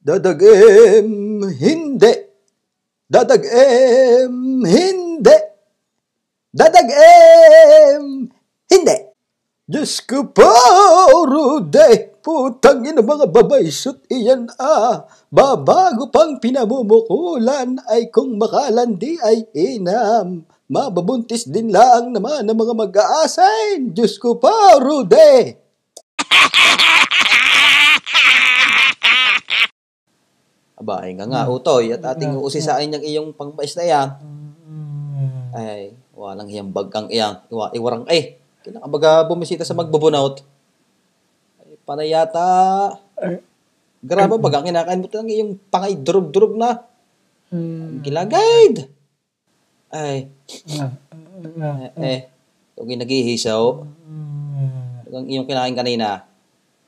Dadagem hindi. Dadagem hindi. Dadagem hindi. Diyos ko po, Rude, putang ina mga babaysot iyan babago pang pinamumukulan ay kung makalandi ay inam. Mababuntis din lang naman ng mga mag-aasain. Diyos ko po, Rude. Aba, ay nga utoy, at ating uusisain niyang iyong pangbais na yan. Ay, walang hiyang bagang iyang, iwarang kinakabaga bumisita sa magbubunaut. Ay, panayata. Grabe bagang kinakain mo lang iyong pangay durug-durug na. Gilagayad. Ay. Kung naghihisaw. Ang iyong kinain kanina.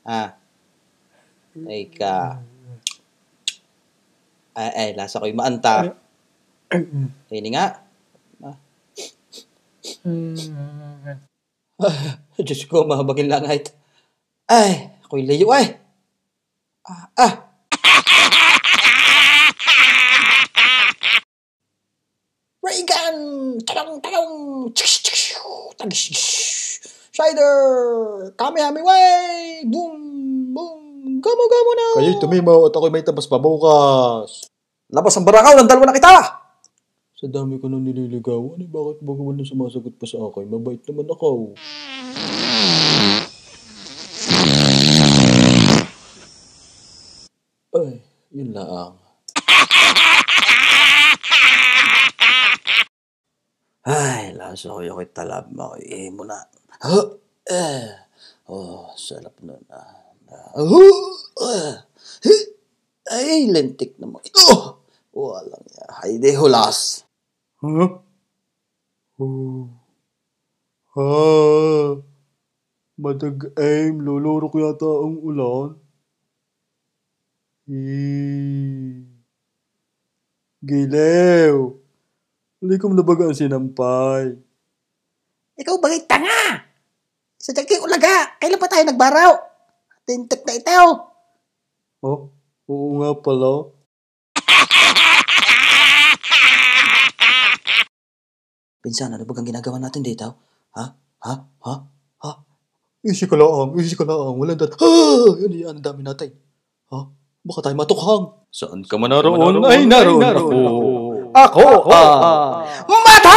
Ay ka. Ay, lasa ko'y maanta. Hindi nga. Diyos ko, mahabagin lang ay. Ay, ako'y layo ay. Reagan! Talong! Shider! Kami way! Boom! Gamo na! Kayo'y tumimaw at ako'y may tabas pa bukas. Labas ang barakaw, ng dalawa na kita! Sa dami ko nang nililigawan, bakit ba naman na sumasagot pa sa akin? Mabait naman ako. Ay, yun lang. Ay, laso ko yung talab mo. Mo na. Sarap nun. Ay, lentik naman. Walang ya. Hayde hulas. Madag-aim, lulurok yata ang ulan. Gilew. Hindi ko nabaga ang sinampay. Ikaw bagay tanga! Sa daging ulaga, kailan pa tayo nagbaraw? Tintek na itaw. Oo nga pala. Pinsan, ano ba ang ginagawa natin dito? Ha? Easy ka lang. Walang Yun yan, ang dami natin. Baka tayo matukhang. Saan ka man naroon? Ay, naroon ako. Ako, Mata!